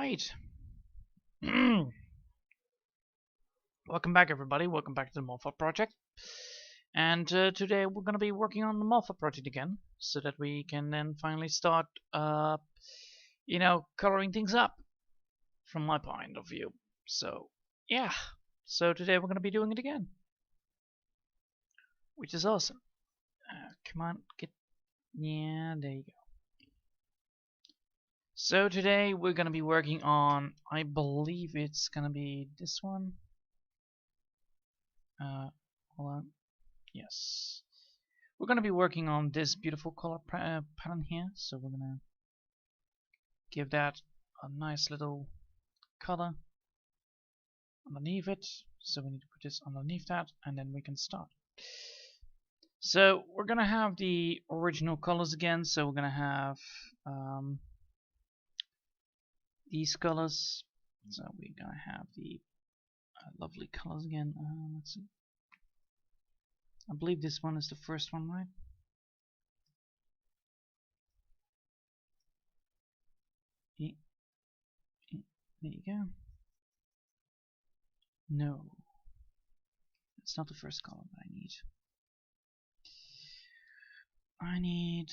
Alright. Welcome back, everybody. Welcome back to the moth-hawk project. And today we're going to be working on the moth-hawk project again, so that we can then finally start, coloring things up from my point of view. So, yeah. So today we're going to be doing it again, which is awesome. Come on, get... Yeah, there you go. So today we're going to be working on, I believe it's going to be this one. Hold on. Yes. We're going to be working on this beautiful color pattern here. So we're going to give that a nice little color underneath it. So we need to put this underneath that, and then we can start. So we're going to have the original colors again. So we're going to have these colors. So we're going to have the lovely colors again. Let's see. I believe this one is the first one, right? There you go. No, it's not the first color that I need.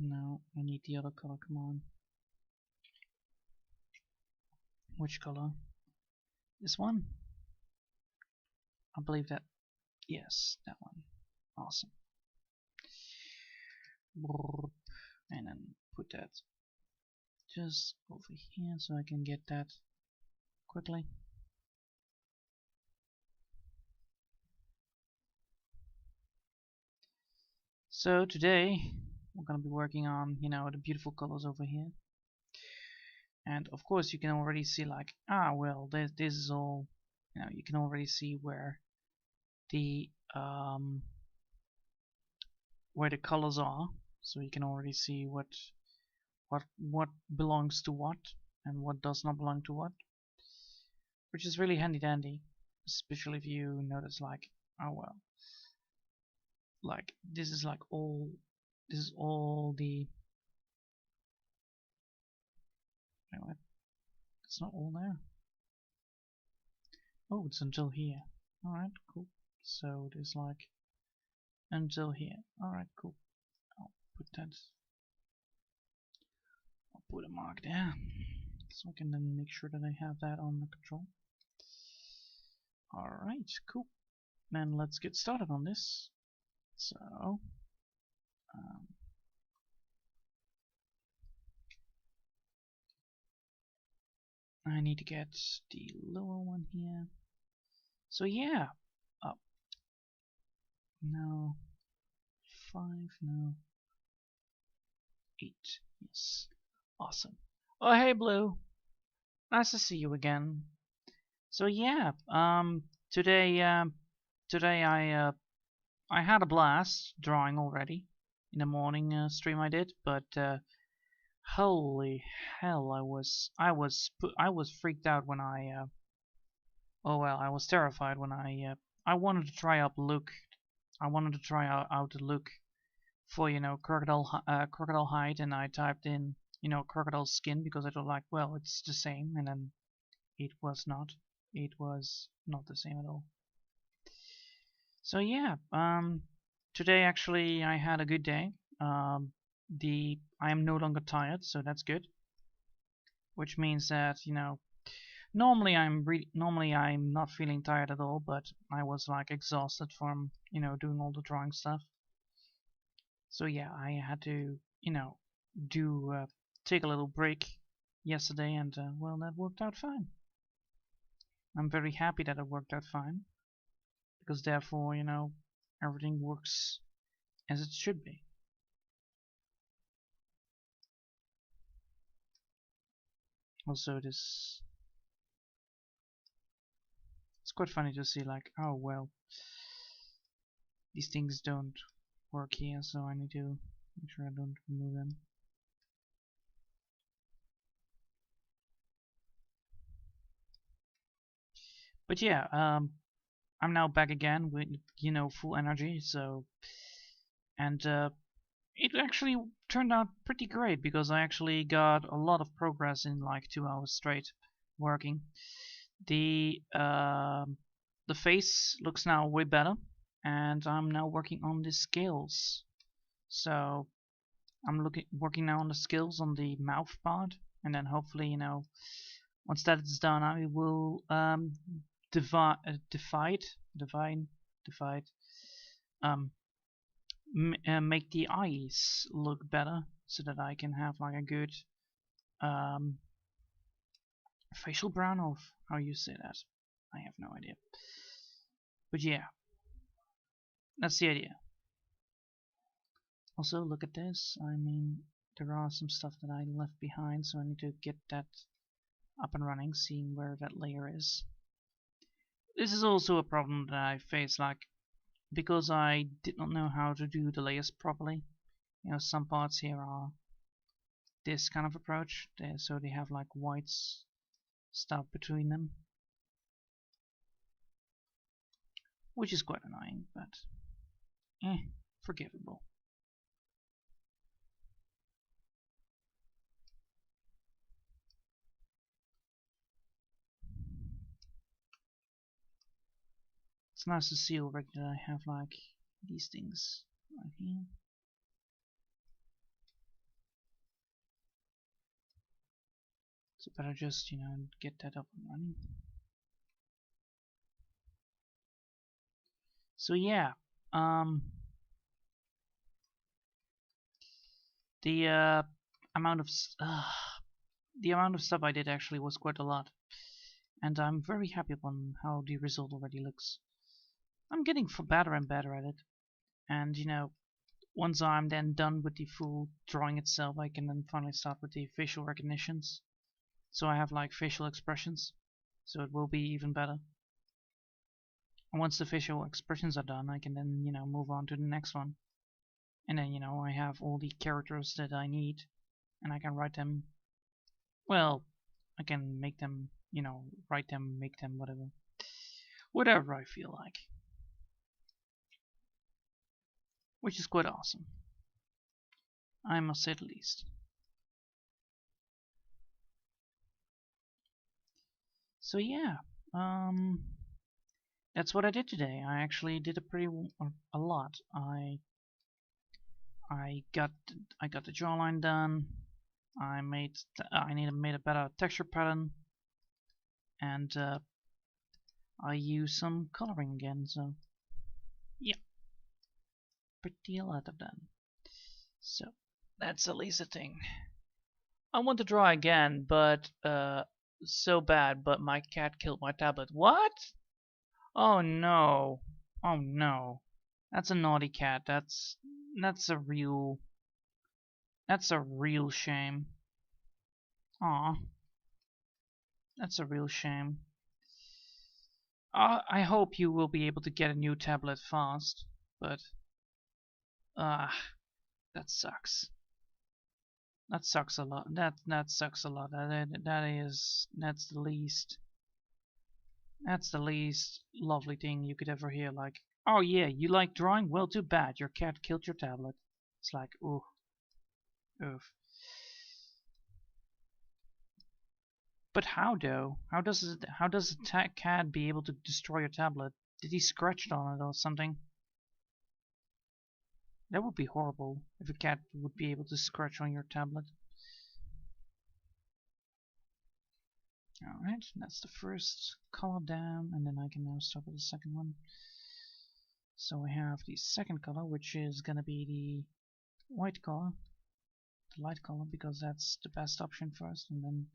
No, I need the other color. Come on. Which color? This one? I believe that. Yes, that one. Awesome. And then put that just over here so I can get that quickly. So today we're going to be working on, the beautiful colors over here. And of course you can already see like, well, this is all, you can already see where the colors are. So you can already see what belongs to what and what does not belong to what, which is really handy dandy, especially if you notice like, oh well, like this is all the, anyway, it's not all there. Oh, it's until here. Alright, cool. So it is like until here. Alright, cool. I'll put a mark there, so I can then make sure that I have that on the control. Alright, cool. Then let's get started on this. So, I need to get the lower one here. So yeah, up. No. 5, no. 8, yes. Awesome. Oh hey Blue, nice to see you again. So yeah, today I had a blast drawing already in the morning stream I did, but holy hell, I was freaked out when I was terrified when I wanted to try out look. I wanted to try out the look for crocodile hide, and I typed in crocodile skin because I thought like, well, it's the same, and then it was not. It was not the same at all. So yeah, today actually I had a good day. I am no longer tired, so that's good. Which means that normally I'm not feeling tired at all, but I was like exhausted from doing all the drawing stuff. So yeah, I had to take a little break yesterday, and well, that worked out fine. I'm very happy that it worked out fine, because therefore everything works as it should be. Also, it's quite funny to see like, oh well, these things don't work here, so I need to make sure I don't remove them. But yeah, I'm now back again with, you know, full energy. So, and it actually turned out pretty great because I actually got a lot of progress in like 2 hours straight working. The face looks now way better, and I'm now working on the scales. So I'm working now on the scales on the mouth part, and then hopefully, you know, once that is done, I will divide, make the eyes look better so that I can have like a good facial brown, or how you say that. I have no idea. But yeah, that's the idea. Also, look at this. I mean, there are some stuff that I left behind, so I need to get that up and running, seeing where that layer is. This is also a problem that I face, like, because I did not know how to do the layers properly. You know, some parts here are this kind of approach, so they have like white stuff between them, which is quite annoying, but forgivable. It's nice to see already that I have like these things right here. So better just, you know, get that up and running. So yeah, the amount of stuff I did actually was quite a lot, and I'm very happy upon how the result already looks. I'm getting better and better at it, and you know, once I'm then done with the full drawing itself, I can then finally start with the facial recognitions. So I have like facial expressions, so it will be even better. And once the facial expressions are done, I can then, you know, move on to the next one. And then, you know, I have all the characters that I need, and I can write them. Well, I can make them, you know, write them, make them, whatever I feel like. Which is quite awesome, I must say the least. So yeah, that's what I did today. I actually did a lot. I got the jawline done. I made a better texture pattern, and I used some coloring again. So yeah, pretty a lot of done. So that's at least a thing. I want to draw again, but so bad. But my cat killed my tablet. What? Oh no! Oh no! That's a naughty cat. That's a real shame. Aw, that's a real shame. I hope you will be able to get a new tablet fast, but that sucks. That sucks a lot. That sucks a lot. That's the least. That's the least lovely thing you could ever hear. Like, oh yeah, you like drawing? Well, too bad. Your cat killed your tablet. It's like, ooh, oof. But how though? How does a cat be able to destroy your tablet? Did he scratch it on it or something? That would be horrible if a cat would be able to scratch on your tablet. Alright, that's the first color down, and then I can now start with the second one. So we have the second color, which is gonna be the white color, the light color, because that's the best option first, and then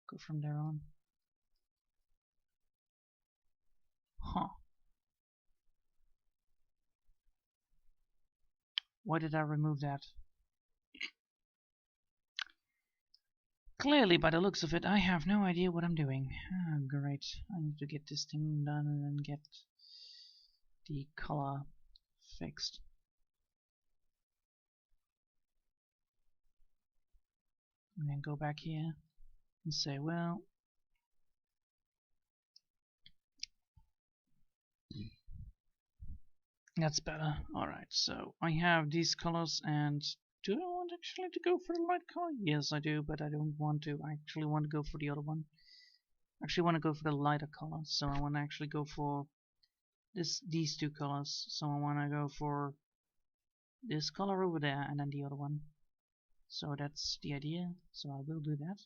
go from there on. Huh. Why did I remove that? Clearly, by the looks of it, I have no idea what I'm doing. Ah, great. I need to get this thing done and then get the color fixed. And then go back here and say, well, That's better. Alright, so I have these colors, and do I want actually to go for the light color? Yes, I do, but I don't want to. I actually want to go for the other one. I actually want to go for the lighter color, so I want to actually go for these two colors. So I want to go for this color over there, and then the other one. So that's the idea. So I will do that.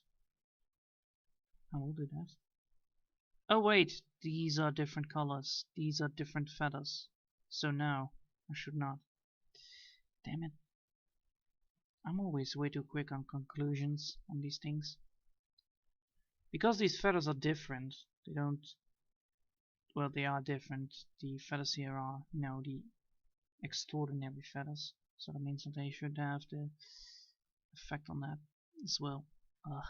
I will do that. Oh wait, these are different colors. These are different feathers. So no, I should not. Damn it. I'm always way too quick on conclusions on these things. Because these feathers are different, they don't... Well, they are different. The feathers here are, you know, the extraordinary feathers. So that means that they should have the effect on that as well. Ugh.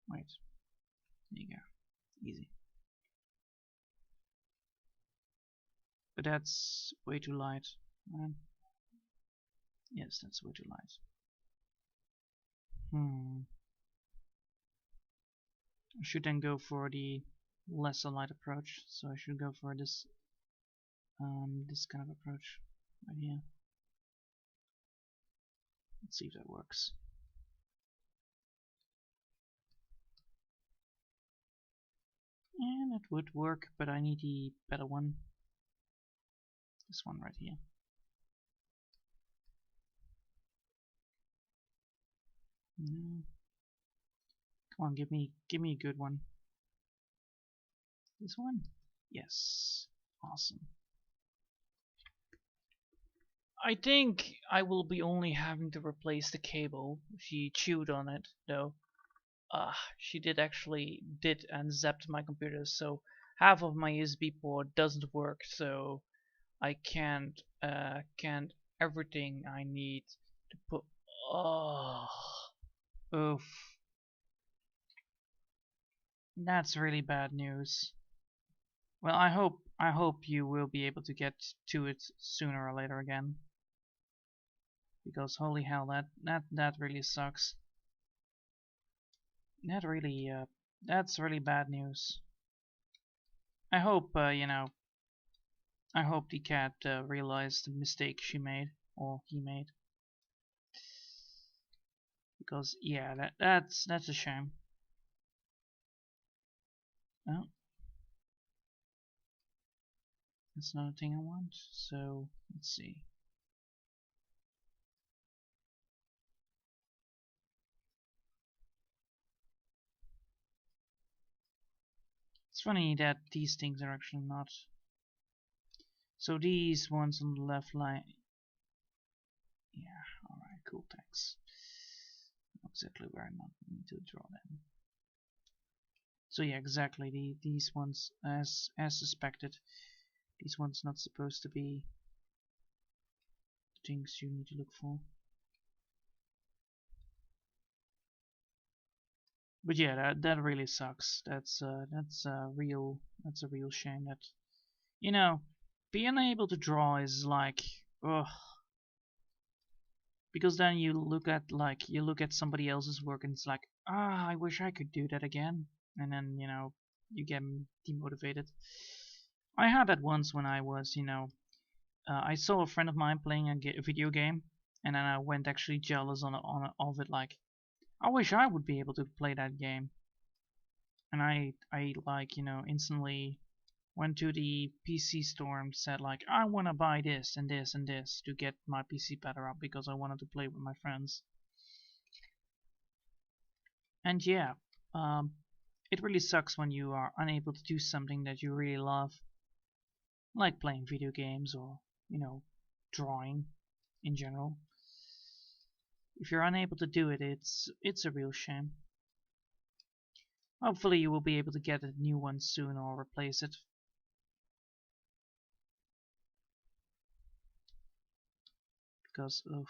Wait. There you go. Easy. But that's way too light. Right? Yes, that's way too light. I should then go for the lesser light approach. So I should go for this this kind of approach right here. Let's see if that works. And it would work, but I need the better one. This one right here. No. Come on, give me a good one. This one? Yes. Awesome. I think I will be only having to replace the cable. She chewed on it, though. She did and zapped my computer, so half of my USB port doesn't work, so I can't everything I need to put. Oh, oof. That's really bad news. Well, I hope you will be able to get to it sooner or later again. Because holy hell, that really sucks. That really that's really bad news. I hope you know. I hope the cat realized the mistake she made or he made. Because yeah, that's a shame. Oh, that's not a thing I want. So let's see. It's funny that these things are actually not. So these ones on the left line. Yeah, alright, cool, thanks. Not exactly where I need to draw them. So yeah, exactly. These ones, as suspected, these ones not supposed to be the things you need to look for. But yeah, that really sucks. That's a real shame. That, you know, being able to draw is like, ugh. Because then you look at somebody else's work and it's like, I wish I could do that again. And then, you know, you get demotivated. I had that once when I was, you know, I saw a friend of mine playing a video game, and then I went actually jealous of it. Like, I wish I would be able to play that game. And I like, you know, instantly went to the PC store and said like, I want to buy this and this and this to get my PC better up because I wanted to play with my friends. And yeah, it really sucks when you are unable to do something that you really love, like playing video games or, you know, drawing in general. If you're unable to do it, it's a real shame. Hopefully you will be able to get a new one soon or replace it. Because of...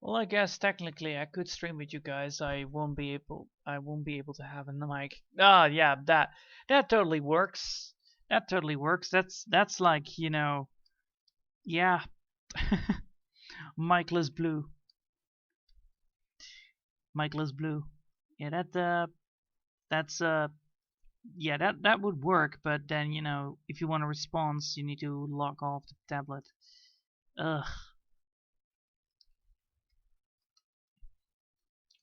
Well, I guess technically I could stream with you guys. I won't be able to have a mic. Ah, yeah, that totally works. That totally works. That's like, you know, yeah. Mikeless Blue. Mikeless Blue. Yeah, that's yeah, that would work, but then, you know, if you want a response, you need to log off the tablet. Ugh.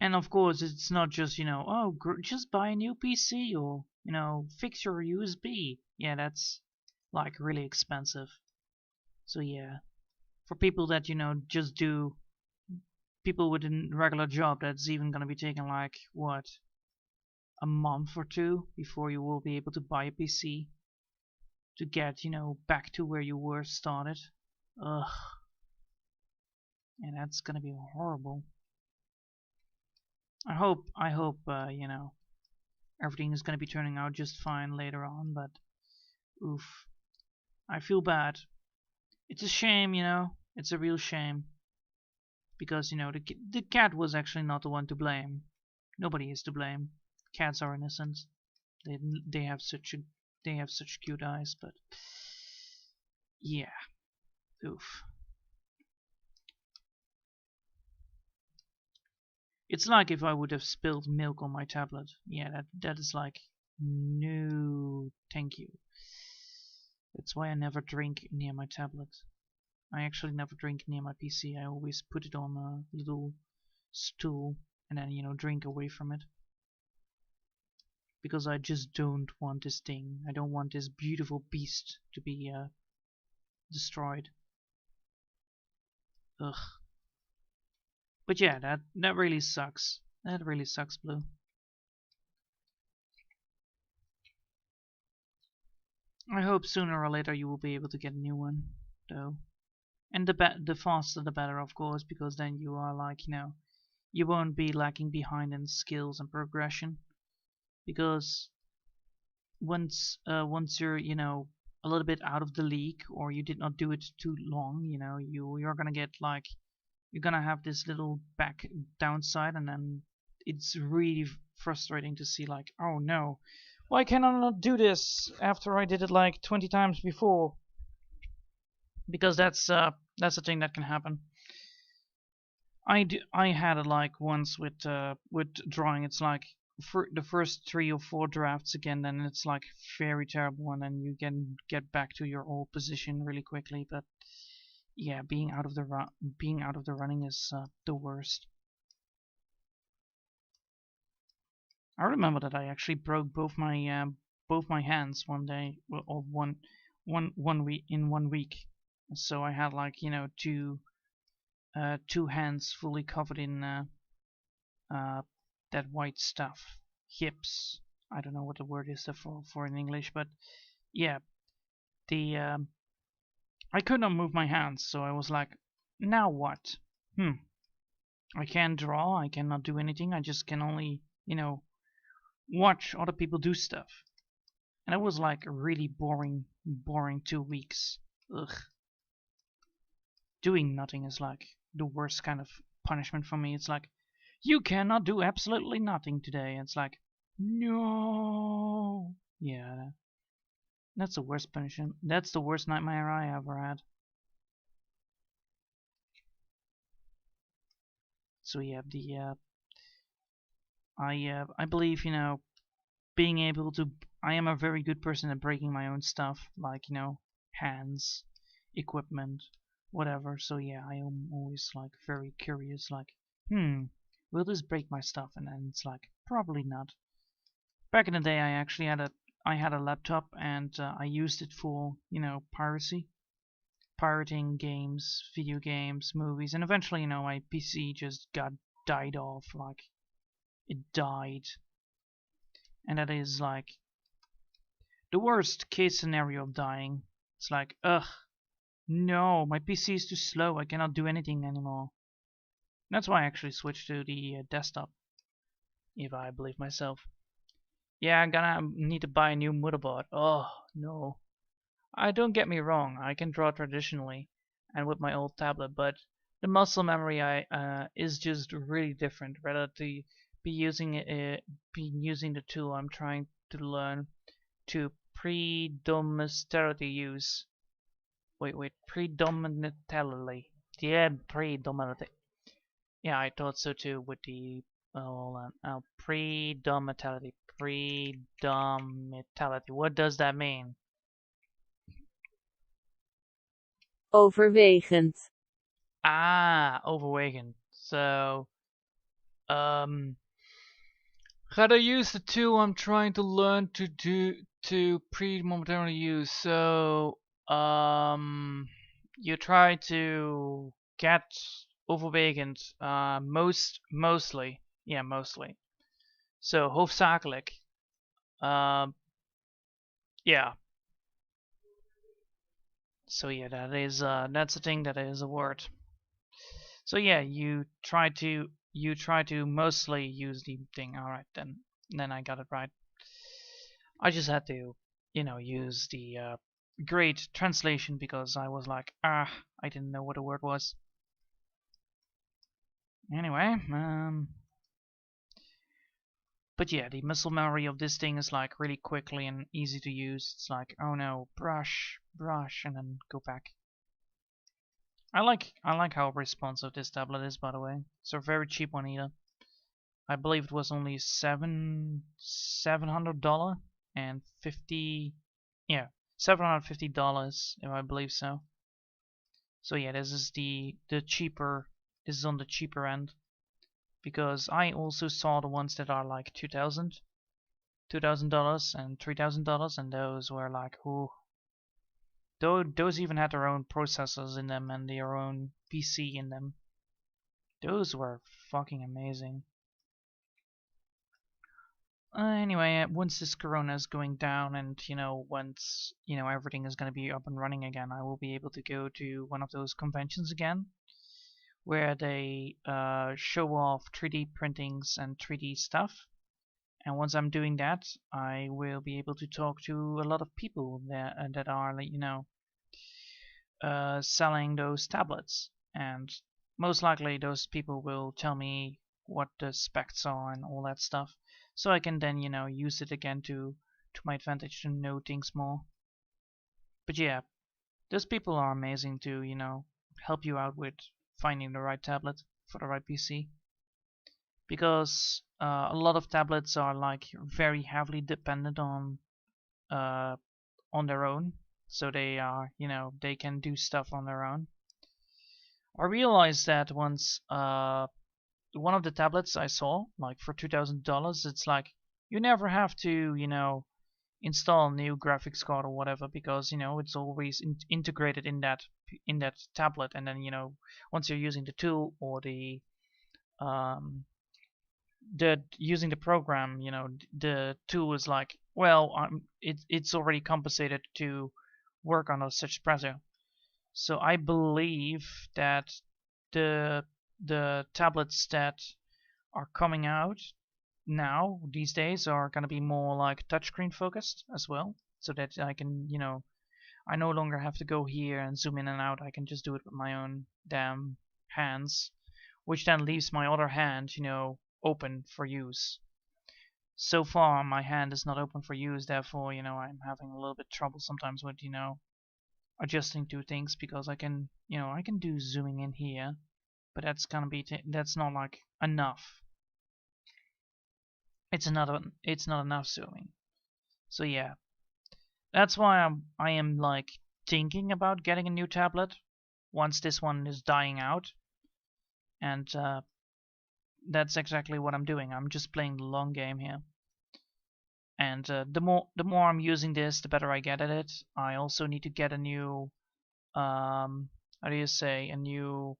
And of course, it's not just, you know, oh, just buy a new PC or, you know, fix your USB. Yeah, that's like really expensive. So yeah, for people that, you know, just do, people with a regular job, that's even gonna be taking like, what, a month or two before you will be able to buy a PC to get, you know, back to where you were started. Ugh. And that's gonna be horrible. I hope, you know, everything is gonna be turning out just fine later on, but oof. I feel bad. It's a shame, you know. It's a real shame. Because, you know, the cat was actually not the one to blame. Nobody is to blame. Cats are innocent. They they have such a they have such cute eyes, but yeah. Oof. It's like if I would have spilled milk on my tablet. Yeah, that is like, no, thank you. That's why I never drink near my tablet. I actually never drink near my PC. I always put it on a little stool and then, you know, drink away from it. Because I just don't want this thing. I don't want this beautiful beast to be destroyed. Ugh. But yeah, that really sucks. That really sucks, Blue. I hope sooner or later you will be able to get a new one, though. And the faster the better, of course, because then you are like, you know, you won't be lacking behind in skills and progression. Because once you're, you know, a little bit out of the league, or you did not do it too long, you know, you're gonna get like, you're gonna have this little back downside, and then it's really frustrating to see like, oh no, why can I not do this after I did it like 20 times before? Because that's a thing that can happen. I had it like once with drawing. It's like for the first 3 or 4 drafts again, then it's like very terrible, and then you can get back to your old position really quickly. But yeah, being out of the running is the worst. I remember that I actually broke both my hands one day, or one week in 1 week. So I had like, you know, two hands fully covered in uh, that white stuff. Hips. I don't know what the word is for in English, but yeah, the I could not move my hands, so I was like, now what? I can't draw. I cannot do anything. I just can only, you know, watch other people do stuff. And it was like a really boring 2 weeks. Ugh. Doing nothing is like the worst kind of punishment for me. It's like, you cannot do absolutely nothing today. It's like, no. Yeah, that's the worst punishment. That's the worst nightmare I ever had. So yeah, I believe, you know, being able to, I am a very good person at breaking my own stuff, like, you know, hands, equipment, whatever. So yeah, I am always like very curious, like, will this break my stuff? And then it's like, probably not. Back in the day, I had a laptop, and I used it for, you know, pirating games, video games, movies, and eventually, you know, my PC just died off, like, it died. And that is like the worst case scenario of dying. It's like, ugh, no, my PC is too slow, I cannot do anything anymore. That's why I actually switched to the desktop, if I believe myself. Yeah, I'm gonna need to buy a new motherboard. Oh, no. Don't get me wrong, I can draw traditionally and with my old tablet, but the muscle memory is just really different. Rather to be using the tool I'm trying to learn to predominantly use. Wait, predominantly. Yeah, predominantly. Yeah, I thought so too with the hold on. Oh, predomitality. Predomitality. What does that mean? Overwegend. Ah, overweighted. So, um, how to use the tool I'm trying to learn to pre-momentarily use. So, you try to get overwegend. Mostly, yeah, mostly. So, hoofdzakelijk. Um, yeah. So yeah, that's a thing, that is a word. So yeah, you try to mostly use the thing. All right, then I got it right. I just had to, use the great translation because I was like, I didn't know what the word was. Anyway, but yeah, the muscle memory of this thing is like really quickly and easy to use. It's like, oh no, brush, and then go back. I like how responsive this tablet is, by the way. It's a very cheap one either. I believe it was only $700 and 50, yeah, $750 if I believe so. So yeah, this is the cheaper. This is on the cheaper end because I also saw the ones that are like $2,000 and $3,000, and those were like, ooh, those even had their own processors in them and their own PC in them. Those were fucking amazing. Anyway, once this corona is going down and, once, everything is going to be up and running again, I will be able to go to one of those conventions again where they show off 3D printings and 3D stuff. And once I'm doing that, I will be able to talk to a lot of people that are, selling those tablets. And most likely those people will tell me what the specs are and all that stuff, so I can then, use it again to my advantage to know things more. But yeah, those people are amazing to, help you out with finding the right tablet for the right PC. Because a lot of tablets are like very heavily dependent uh, on their own. So they are, they can do stuff on their own. I realized that once one of the tablets I saw, like for $2,000, it's like you never have to, install a new graphics card or whatever because it's always integrated in that tablet, and then once you're using the tool or um, using the program, the tool is like, well, it's already compensated to work on such espresso. So I believe that the tablets that are coming out now these days are going to be more like touchscreen focused as well, so that I can, I no longer have to go here and zoom in and out. I can just do it with my own damn hands, which then leaves my other hand, open for use. So far, my hand is not open for use, therefore, I'm having a little bit trouble sometimes with, adjusting to things because I can, I can do zooming in here, but that's not like enough. It's not enough zooming. So yeah, that's why I am like thinking about getting a new tablet once this one is dying out, and that's exactly what I'm doing. I'm just playing the long game here, and the more I'm using this, the better I get at it. I also need to get a new how do you say, a new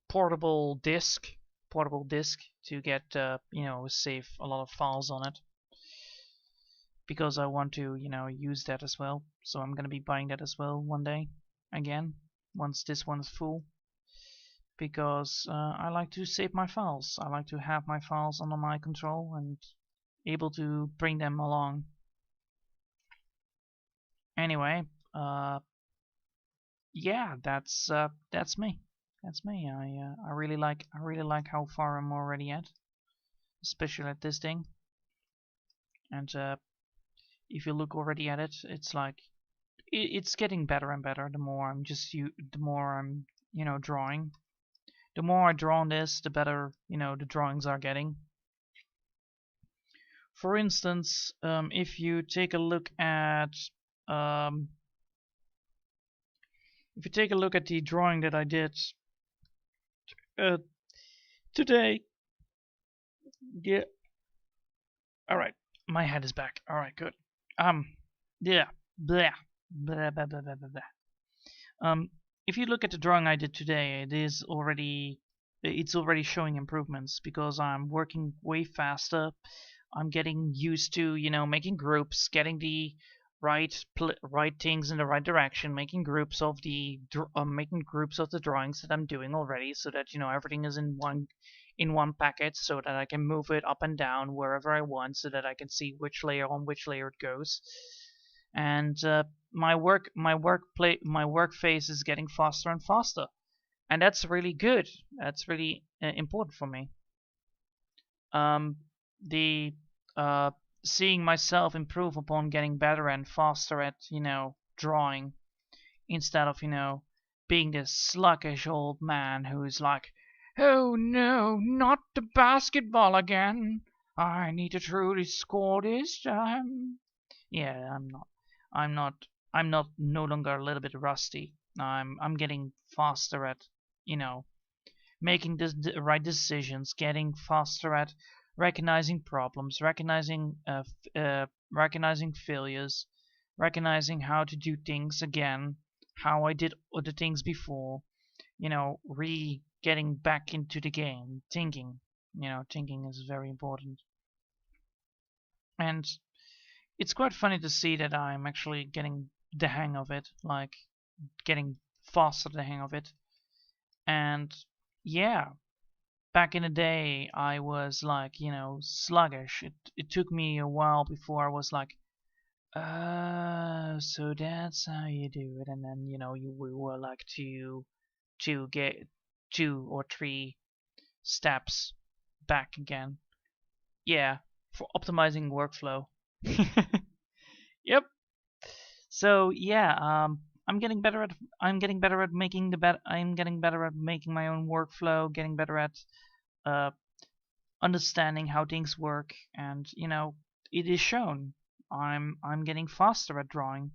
portable disk to get save a lot of files on it, because I want to use that as well. So I'm gonna be buying that as well one day again once this one is full, because I like to save my files. I like to have my files under my control and able to bring them along. Anyway, yeah, that's me. That's me. I really like how far I'm already at, especially at this thing. And if you look already at it, it's like it's getting better and better the more I'm drawing. the more I draw on this, the better, you know, the drawings are getting. For instance, if you take a look at the drawing that I did today, yeah. All right, my head is back. All right, good. Yeah, blah, blah, blah, blah, blah, blah, blah. If you look at the drawing I did today, it's already showing improvements because I'm working way faster. I'm getting used to, you know, making groups, getting the right things in the right direction, making groups of the drawings that I'm doing already, so that, you know, everything is in one packet, so that I can move it up and down wherever I want, so that I can see which layer it goes. And my work phase is getting faster and faster, and that's really good. That's really important for me. The seeing myself improve upon getting better and faster at, you know, drawing, instead of, you know, being this sluggish old man who is like, oh no, not the basketball again. I need to truly score this time. Yeah, I'm no longer a little bit rusty. I'm getting faster at, you know, making the right decisions, getting faster at recognizing problems, recognizing failures, recognizing how to do things again, how I did other things before, you know, getting back into the game, thinking. You know, thinking is very important. And it's quite funny to see that I'm actually getting the hang of it, like getting faster the hang of it. And yeah, back in the day I was like, you know, sluggish. It took me a while before I was like, so that's how you do it. And then, you know, we were like to get 2 or 3 steps back again. Yeah, for optimizing workflow. Yep. So yeah, I'm getting better at making my own workflow, getting better at understanding how things work, and, you know, it is shown. I'm getting faster at drawing.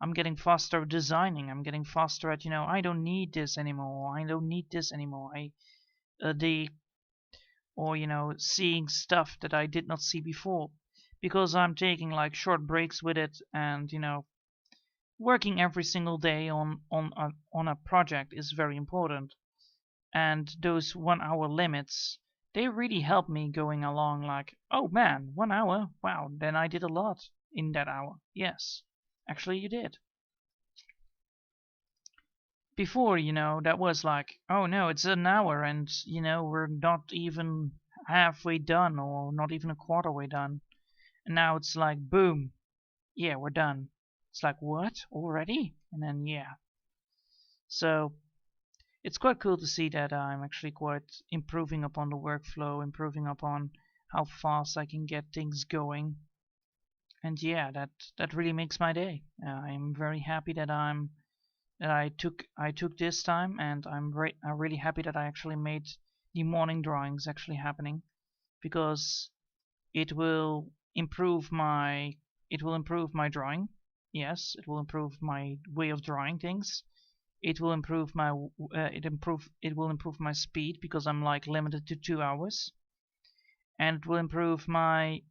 I'm getting faster at designing. I'm getting faster at, you know, I don't need this anymore. I don't need this anymore. Or, you know, seeing stuff that I did not see before, because I'm taking like short breaks with it, and, you know, working every single day on a project is very important. And those 1 hour limits, they really help me going along, like, oh man, 1 hour, wow, then I did a lot in that hour. Yes, actually you did. Before, you know, that was like, oh no, it's an hour, and, you know, we're not even halfway done, or not even a quarter way done. And now it's like, boom, yeah, we're done. It's like, what, already? And then, yeah. So it's quite cool to see that I'm actually quite improving upon the workflow, improving upon how fast I can get things going. And yeah, that really makes my day. I'm very happy that I took this time, and I'm really happy that I actually made the morning drawings actually happening, because it will improve my drawing. Yes, it will improve my way of drawing things. It will improve my speed, because I'm like limited to 2 hours. And it will improve my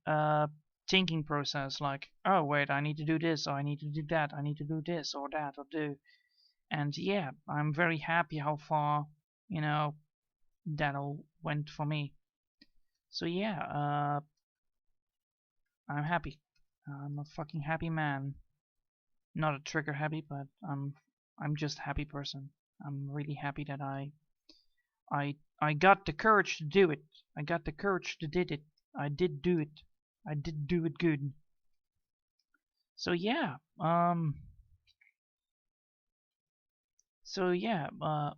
thinking process, like, oh wait, I need to do this, or I need to do that, I need to do this or that or do. And yeah, I'm very happy how far, you know, that all went for me. So yeah, I'm happy. I'm a fucking happy man. Not a trigger happy, but I'm just a happy person. I'm really happy that I got the courage to do it. I got the courage to did it. I did do it. I did do it good. So yeah,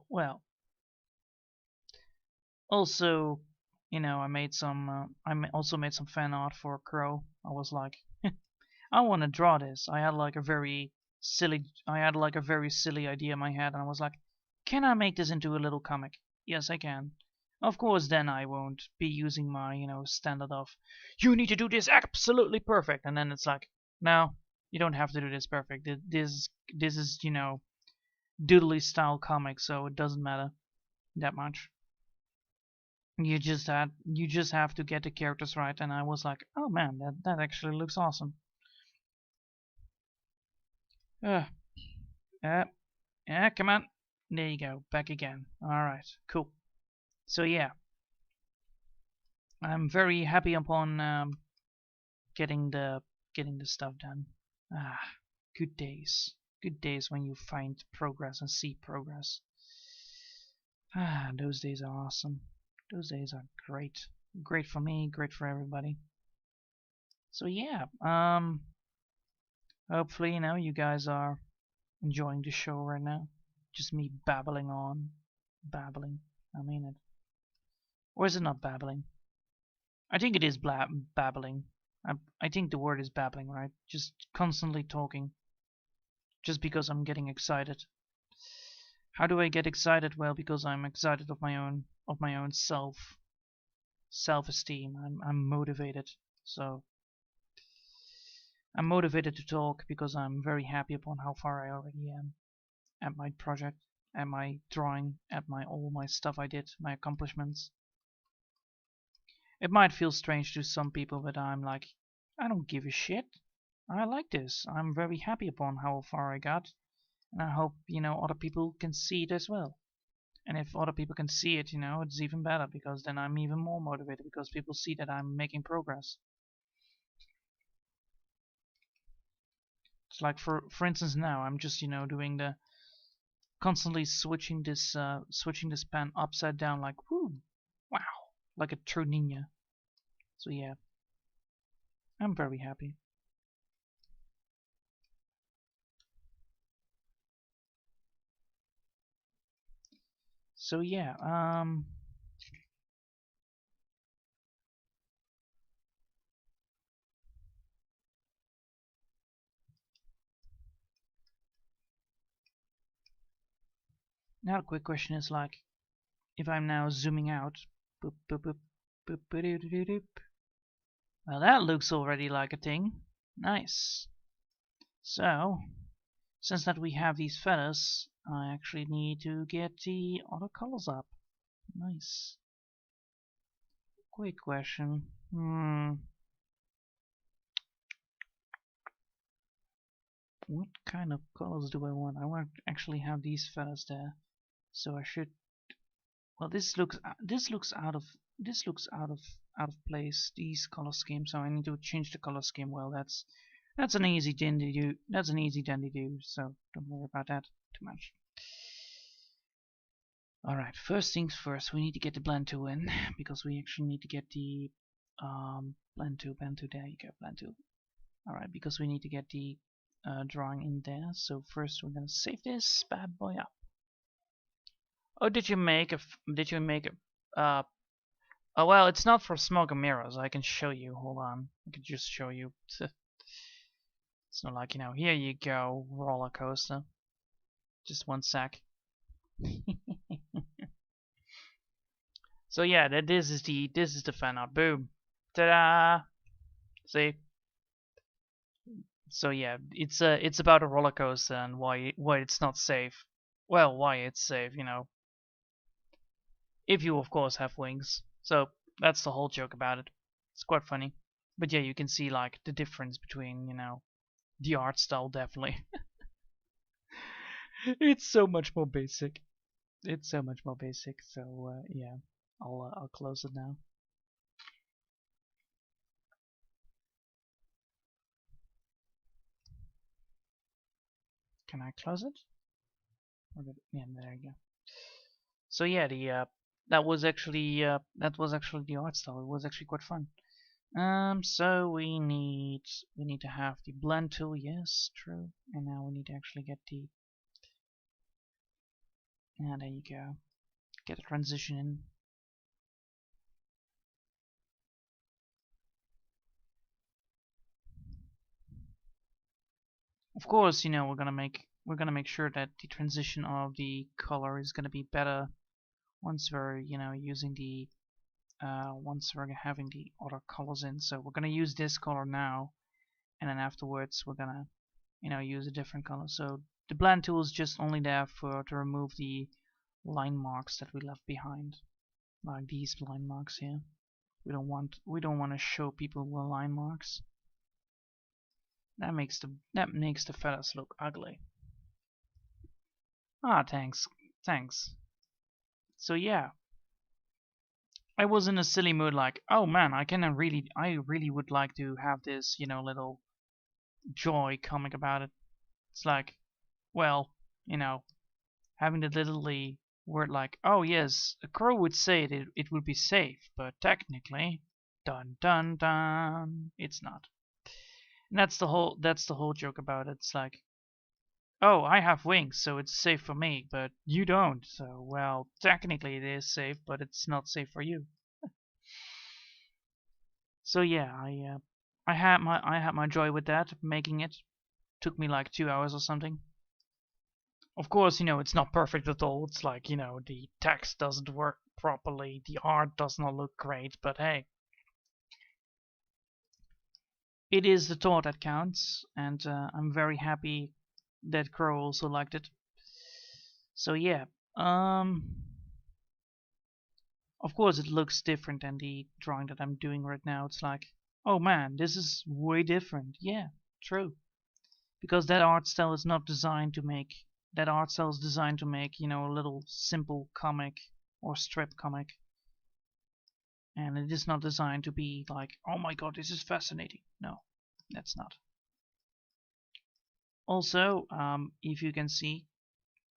well, also, you know, I also made some fan art for Crow. I was like, I want to draw this. I had like a very silly idea in my head, and I was like, can I make this into a little comic? Yes, I can. Of course, then I won't be using my, standard of, you need to do this absolutely perfect, and then it's like, no, you don't have to do this perfect. This is, doodly style comic, so it doesn't matter that much. You just have to get the characters right, and I was like, oh man, that actually looks awesome. Uh, yeah, come on. There you go, back again. Alright, cool. So yeah, I'm very happy upon getting the stuff done. Ah, good days. Good days when you find progress and see progress. Ah, those days are awesome. Those days are great. Great for me, great for everybody. So yeah, hopefully, you guys are enjoying the show right now. Just me babbling on. Babbling. I mean it. Or is it not babbling? I think it is babbling. I think the word is babbling, right? Just constantly talking. Just because I'm getting excited. How do I get excited? Well, because I'm excited of my own self-esteem. I'm motivated. So I'm motivated to talk because I'm very happy upon how far I already am at my project, at my drawing, at all my stuff I did, my accomplishments. It might feel strange to some people, but I'm like, I don't give a shit. I like this. I'm very happy upon how far I got, and I hope, other people can see it as well. And if other people can see it, it's even better, because then I'm even more motivated, because people see that I'm making progress. It's like, for instance, now I'm just, doing the constantly switching this pen upside down, like, whoo, wow, like a true ninja. So yeah, I'm very happy. So yeah, now a quick question is like, if I'm now zooming out, boop, boop, boop, boop, boop, boop, boop. Well, that looks already like a thing. Nice. So, since that we have these feathers, I actually need to get the other colors up. Nice. Quick question. What kind of colors do I want? I want to actually have these feathers there. So I should. Well, this looks out of place. These color schemes. So I need to change the color scheme. Well, that's an easy dandy do. That's an easy dandy do. So don't worry about that too much. Alright, first things first, we need to get the blend tool in, because we actually need to get the blend tool, there you go, blend tool. Alright, because we need to get the drawing in there, so first we're gonna save this bad boy up. Oh, did you make a, oh well, it's not for smoke and mirrors, I can show you, hold on, I can just show you. It's not like, here you go, roller coaster. Just one sec. So yeah, this is the fan art. Boom, ta-da! See. So yeah, it's about a roller coaster and why it's not safe. Well, why it's safe, if you of course have wings. So that's the whole joke about it. It's quite funny. But yeah, you can see like the difference between the art style, definitely. It's so much more basic. It's so much more basic. So yeah, I'll close it now. Can I close it? Yeah, there you go. So yeah, the that was actually the art style. It was actually quite fun. So we need to have the blend tool. Yes, true. And now we need to actually get the. Yeah, there you go. Get the transition in. Of course, we're gonna make sure that the transition of the color is gonna be better once we're using the once we're having the other colors in. So we're gonna use this color now, and then afterwards we're gonna use a different color. So the blend tool is just only there to remove the line marks that we left behind, like these line marks here. We don't want to show people the line marks. That makes the feathers look ugly. Ah, thanks. So yeah, I was in a silly mood, like, oh man, I really would like to have this, little joy comic about it. It's like, well, having the literally word like, oh yes, a crow would say it would be safe, but technically, dun dun dun, it's not. And that's the whole joke about it. It's like, oh, I have wings, so it's safe for me, but you don't. So, well, technically it is safe, but it's not safe for you. So yeah, I had my joy with that, making it. Took me like 2 hours or something. Of course, it's not perfect at all. It's like, the text doesn't work properly, the art does not look great, but hey. It is the thought that counts, and I'm very happy that Crow also liked it. So yeah, of course it looks different than the drawing that I'm doing right now. It's like, oh man, this is way different. Yeah, true. Because that art style is not designed to make, that art style is designed to make, a little simple comic or strip comic. And it is not designed to be like, oh my god, this is fascinating. No, that's not. Also, if you can see,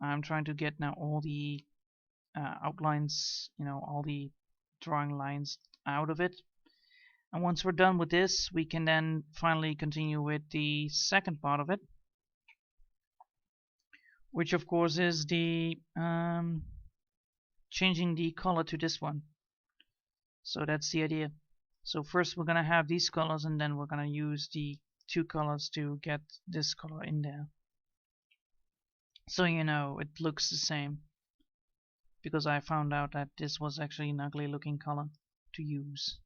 I'm trying to get now all the outlines, all the drawing lines out of it. And once we're done with this, we can then finally continue with the second part of it, which of course is the changing the color to this one. So that's the idea. So first we're gonna have these colors, and then we're gonna use the two colors to get this color in there. So it looks the same, because I found out that this was actually an ugly looking color to use.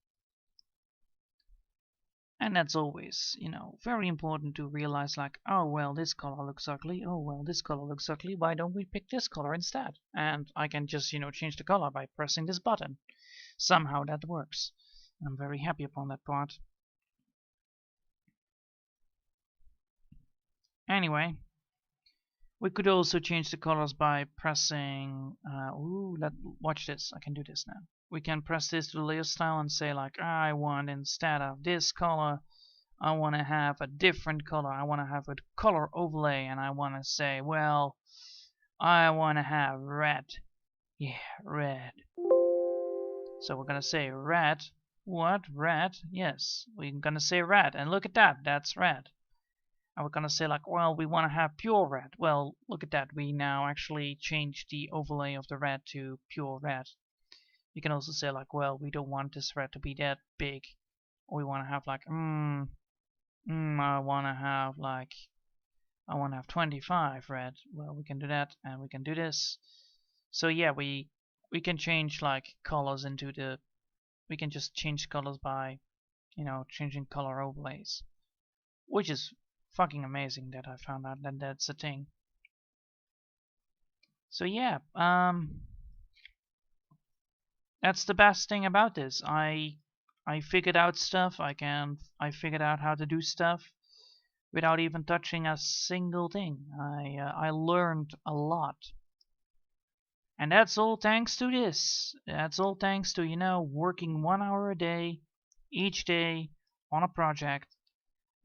And that's always, very important to realize, like, oh well, this color looks ugly, oh well, this color looks ugly, why don't we pick this color instead? And I can just, change the color by pressing this button. Somehow that works. I'm very happy upon that part. Anyway, we could also change the colors by pressing, watch this, I can do this now. We can press this to the layer style and say, like, I want, instead of this color, I want to have a different color. I want to have a color overlay, and I want to say, well, I want to have red. Yeah, red. So we're going to say red. What? Red? Yes, we're going to say red. And look at that, that's red. And we're going to say, like, well, we want to have pure red. Well, look at that. We now actually changed the overlay of the red to pure red. You can also say, like, well, we don't want this red to be that big. Or we want to have, like, I want to have, like, I want to have 25 red. Well, we can do that, and we can do this. So yeah, we can change, like, colors into the, we can just change colors by, changing color overlays. Which is fucking amazing that I found out that that's a thing. So yeah, that's the best thing about this. I figured out stuff. I figured out how to do stuff without even touching a single thing. I learned a lot. And that's all thanks to this. That's all thanks to, working 1 hour a day, each day, on a project.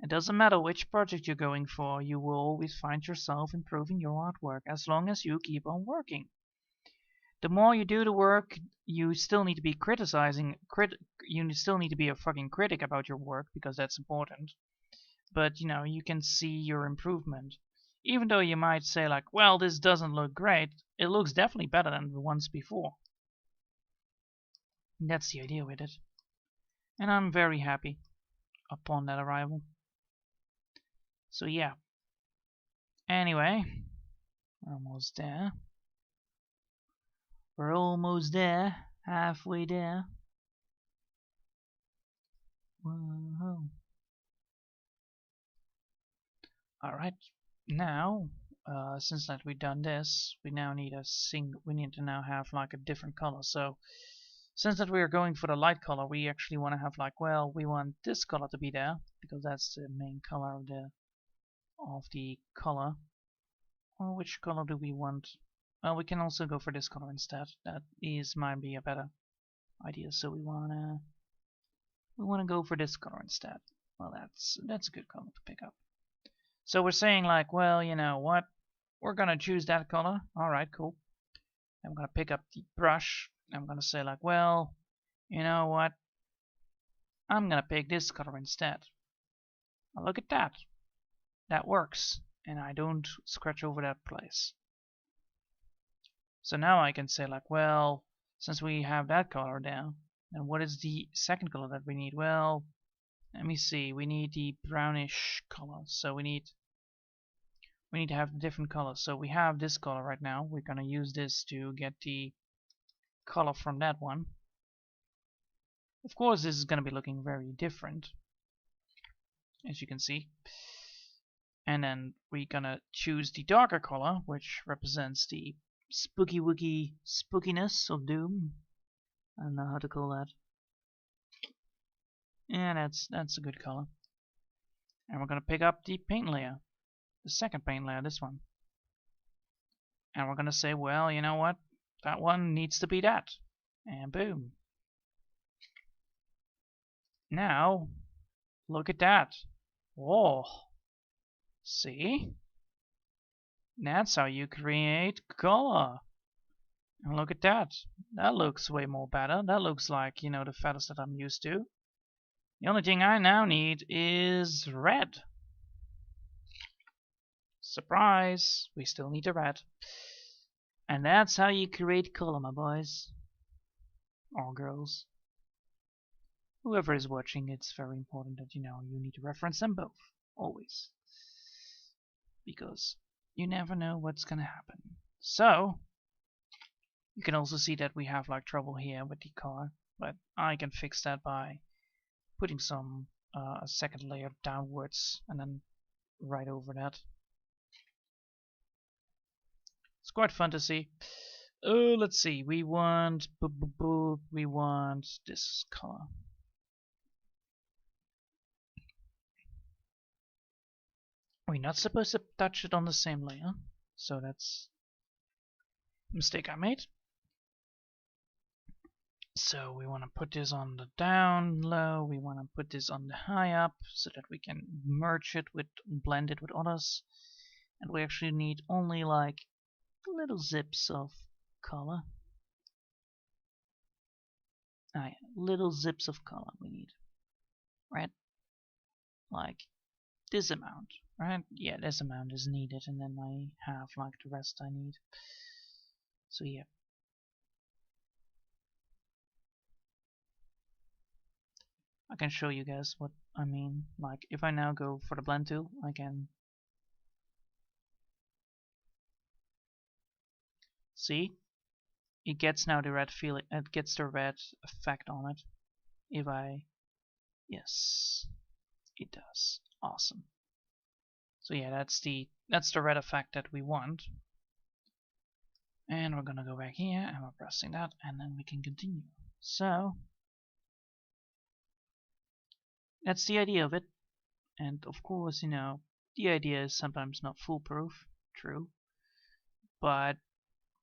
It doesn't matter which project you're going for, you will always find yourself improving your artwork as long as you keep on working. The more you do the work, you still need to be you still need to be a fucking critic about your work, because that's important. But, you can see your improvement. Even though you might say, like, well, this doesn't look great, it looks definitely better than the ones before. And that's the idea with it. And I'm very happy upon that arrival. So yeah. Anyway, we're almost there. We're almost there. Halfway there. Whoa. Alright. Now, since that we've done this, we now need we need to now have like a different color. So since that we are going for the light color, we actually want to have like, well, we want this color to be there because that's the main color of the color. Or which color do we want? Well, we can also go for this color instead. That might be a better idea. So we wanna go for this color instead. Well, that's a good color to pick up. So we're saying like, well, you know what? We're gonna choose that color. Alright, cool. I'm gonna pick up the brush. I'm gonna say like, well, you know what? I'm gonna pick this color instead. Now look at that. That works. And I don't scratch over that place. So now I can say like, well, since we have that color down, then what is the second color that we need? Well, let me see. We need the brownish color. So we need to have different colors. So we have this color right now. We're gonna use this to get the color from that one. Of course, this is gonna be looking very different, as you can see. And then we're gonna choose the darker color, which represents the spooky wooky spookiness of Doom. I don't know how to call that. Yeah, that's a good color. And we're gonna pick up the paint layer, the second paint layer, this one. And we're gonna say, well, you know what? That one needs to be that. And boom. Now, look at that. Whoa. See? That's how you create color. And look at that. That looks way more better. That looks like, you know, the feathers that I'm used to. The only thing I now need is red. Surprise! We still need the red. And that's how you create color, my boys. Or girls. Whoever is watching, it's very important that you know you need to reference them both. Always. Because you never know what's gonna happen. So, you can also see that we have like trouble here with the car. But I can fix that by putting some a second layer downwards and then right over that. It's quite fun to see. Let's see. We want this color. We're not supposed to touch it on the same layer, so that's a mistake I made. So we want to put this on the down low, we want to put this on the high up so that we can merge it with, blend it with others. And we actually need only like little zips of color. Ah, yeah, little zips of color we need. Right? Like this amount, right? Yeah, this amount is needed, and then I have like the rest I need. So yeah. I can show you guys what I mean. Like if I now go for the blend tool, I can see it gets now the red feeling. It gets the red effect on it. If I, yes, it does. Awesome. So yeah, that's the red effect that we want. And we're gonna go back here and we're pressing that, and then we can continue. So that's the idea of it. And of course, you know, the idea is sometimes not foolproof, true. But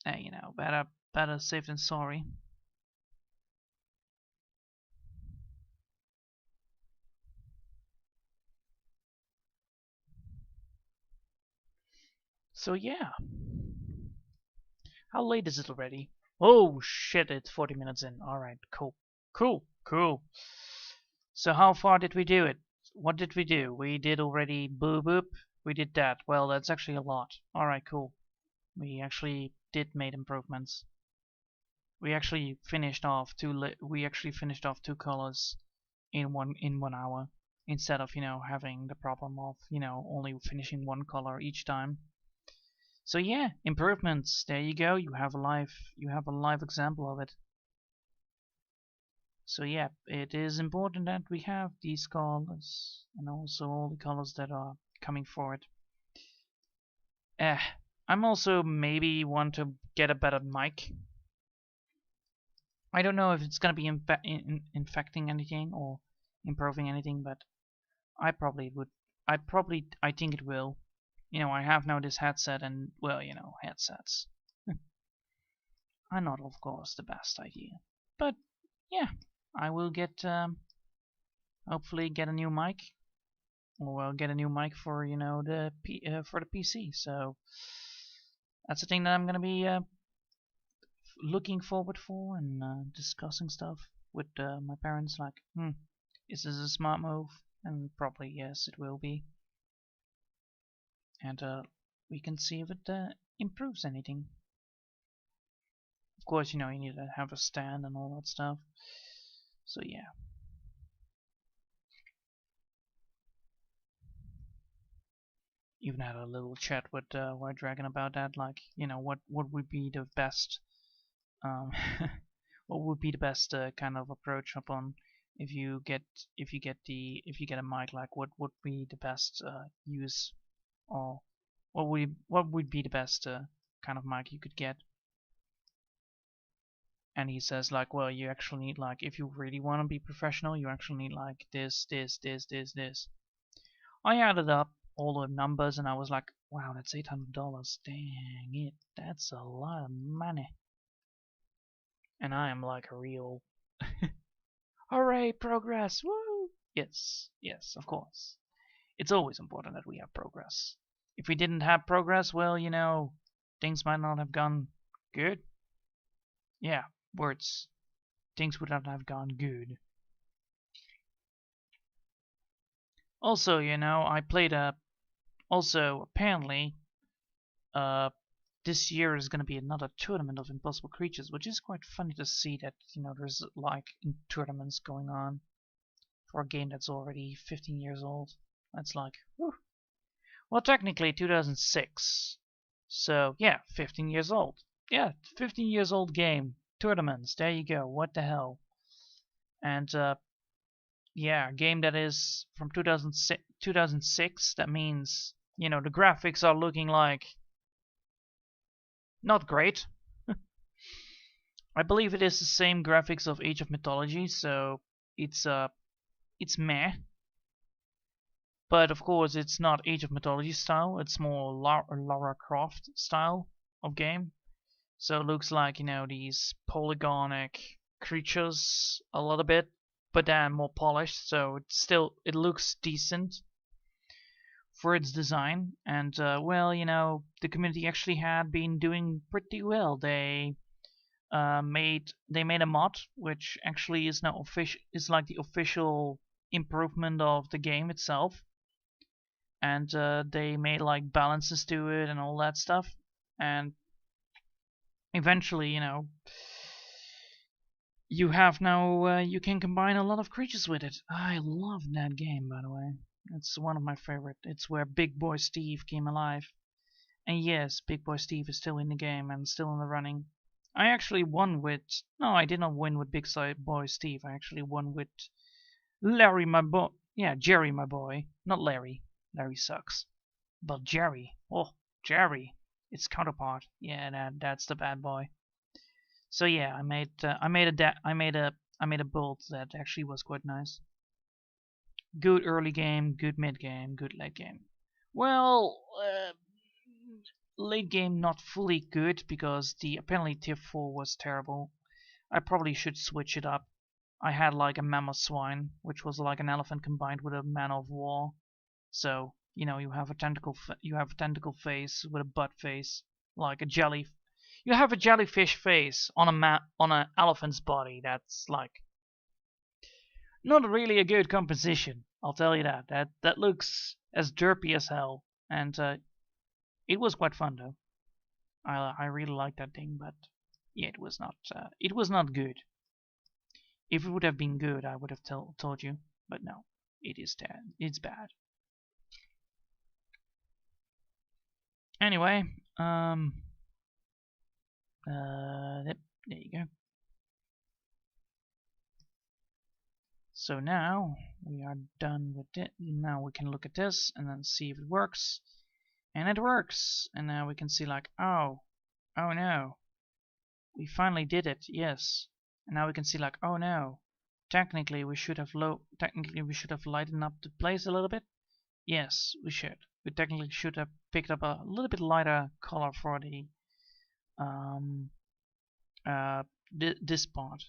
you know, better safe than sorry. So yeah. How late is it already? Oh shit, it's 40 minutes in. Alright, cool. Cool. So how far did we do it? What did we do? We did already boop boop. We did that. Well, that's actually a lot. Alright, cool. We actually did make improvements. We actually finished off two colors in one hour, instead of, you know, having the problem of, you know, only finishing one color each time. So yeah, improvements. There you go. You have a live example of it. So yeah, it is important that we have these colors and also all the colors that are coming forward. I'm also maybe want to get a better mic. I don't know if it's gonna be infecting anything or improving anything, but I probably would. I think it will. You know, I have now this headset, and well, you know, headsets are not, of course, the best idea. But yeah, I will get hopefully get a new mic, or I'll get a new mic for for the PC. So that's the thing that I'm gonna be looking forward for and discussing stuff with my parents. Like, is this a smart move? And probably yes, it will be. And we can see if it improves anything. Of course, you know, you need to have a stand and all that stuff. So yeah. Even had a little chat with White Dragon about that, like, you know, what would be the best what would be the best kind of approach upon if you get a mic, like what would be the best use, or what would be the best kind of mic you could get. And he says, like, well, you actually need, like, if you really want to be professional, you actually need like this. I added up all the numbers and I was like, wow, that's $800. Dang it, that's a lot of money. And I am like a real hooray, progress, woo! Yes, of course. It's always important that we have progress. If we didn't have progress, well, you know, things might not have gone good. Yeah, words. Things would not have gone good. Also, you know, I played also, apparently, this year is going to be another tournament of Impossible Creatures, which is quite funny to see that, you know, there's like tournaments going on for a game that's already 15 years old. That's like, whew. Well, technically 2006. So, yeah, 15 years old. Yeah, 15 years old game. Tournaments, there you go. What the hell? And, yeah, a game that is from 2006. That means, you know, the graphics are looking like not great. I believe it is the same graphics of Age of Mythology, so it's meh. But of course, it's not Age of Mythology style. It's more Lara Croft style of game. So it looks like, you know, these polygonic creatures a little bit, but then more polished. So it looks decent for its design. And well, you know, the community actually had been doing pretty well. They made a mod which actually is now is like the official improvement of the game itself. And they made like balances to it and all that stuff. And eventually, you know, you have now you can combine a lot of creatures with it. I love that game, by the way. It's one of my favorite. It's where Big Boy Steve came alive. And yes, Big Boy Steve is still in the game and still in the running. I actually won with... No, I did not win with Big Boy Steve. I actually won with Larry, my boy. Yeah, Jerry, my boy. Not Larry. Larry sucks. But Jerry. Oh, Jerry. Its counterpart. Yeah, that's the bad boy. So yeah, I made a build that actually was quite nice. Good early game, good mid game, good late game. Well, late game not fully good because apparently tier 4 was terrible. I probably should switch it up. I had like a mammoth swine, which was like an elephant combined with a man of war. So, you know, you have a tentacle face with a butt face, like a jelly. You have a jellyfish face on an elephant's body. That's like not really a good composition. I'll tell you that. That looks as derpy as hell, and it was quite fun though. I really liked that thing, but yeah, it was not good. If it would have been good, I would have told you, but no, it's bad. Anyway, Yep, there you go. So now we are done with it. Now we can look at this and then see if it works. And it works. And now we can see like, oh no. We finally did it, yes. And now we can see like, oh no. Technically we should have lightened up the place a little bit. Yes, we should. We technically should have picked up a little bit lighter color for the this part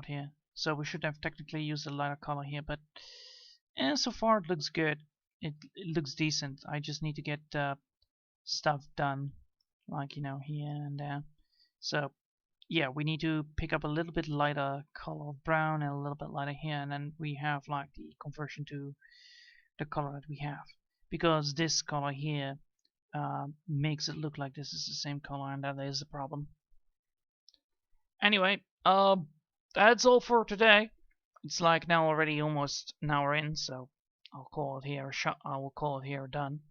here. So we should have technically used a lighter color here, but so far it looks good. It looks decent. I just need to get stuff done, like, you know, here and there. So yeah, we need to pick up a little bit lighter color of brown and a little bit lighter here, and then we have like the conversion to the color that we have, because this color here makes it look like this is the same color, and that is a problem. Anyway, that's all for today. It's like now already almost an hour in, so I'll call it here. I will call it here done.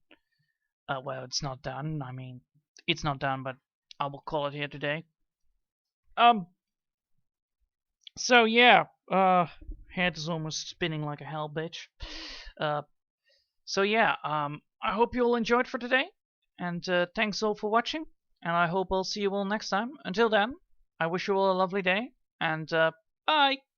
Well, it's not done. I mean, it's not done, but I will call it here today. So yeah, head is almost spinning like a hell bitch. So yeah, I hope you all enjoyed for today, and thanks all for watching, and I hope I'll see you all next time. Until then, I wish you all a lovely day, and bye!